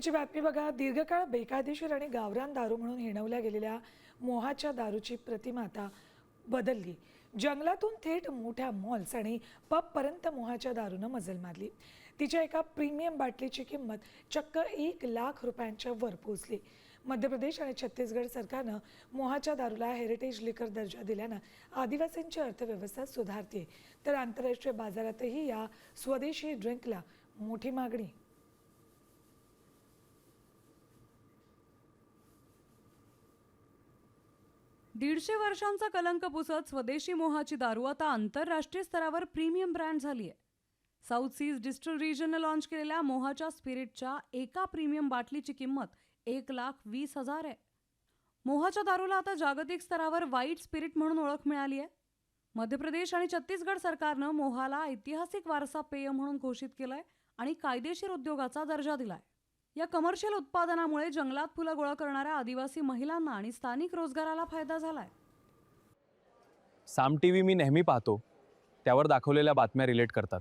पुढची बातमी बघा. दीर्घकाळ बेकायदेशीर आणि गावरान दारू म्हणून हिणवल्या गेलेल्या मोहाच्या दारूची प्रतिमा आता बदलली. जंगलातून थेट मोठ्या मॉल्स आणि पबपर्यंत मोहाच्या दारूनं मजल मारली. तिच्या एका प्रीमियम बाटलीची किंमत चक्क 1,00,000 रुपयांच्या वर पोहोचली. मध्य प्रदेश आणि छत्तीसगड सरकारनं मोहाच्या दारूला हेरिटेज लिकर दर्जा दिल्यानं आदिवासींची अर्थव्यवस्था सुधारते, तर आंतरराष्ट्रीय बाजारातही या स्वदेशी ड्रिंकला मोठी मागणी. दीडशे वर्षांचा कलंक पुसत स्वदेशी मोहाची दारू आता आंतरराष्ट्रीय स्तरावर प्रीमियम ब्रँड झाली आहे. साऊथ सीज डिस्टिल रिजननं लॉन्च केलेल्या मोहाच्या स्पिरिटच्या एका प्रीमियम बाटलीची किंमत 1,20,000 आहे. मोहाच्या दारूला आता जागतिक स्तरावर व्हाईट स्पिरिट म्हणून ओळख मिळाली आहे. मध्य प्रदेश आणि छत्तीसगड सरकारनं मोहाला ऐतिहासिक वारसा पेय म्हणून घोषित केलंय आणि कायदेशीर उद्योगाचा दर्जा दिलाय. या कमर्शियल उत्पादनामुळे जंगलात फुलं गोळा करणाऱ्या आदिवासी महिलांना आणि स्थानिक रोजगाराला फायदा झालाय. साम टीव्ही मी नेहमी पाहतो, त्यावर दाखवलेल्या बातम्या रिलेट करतात.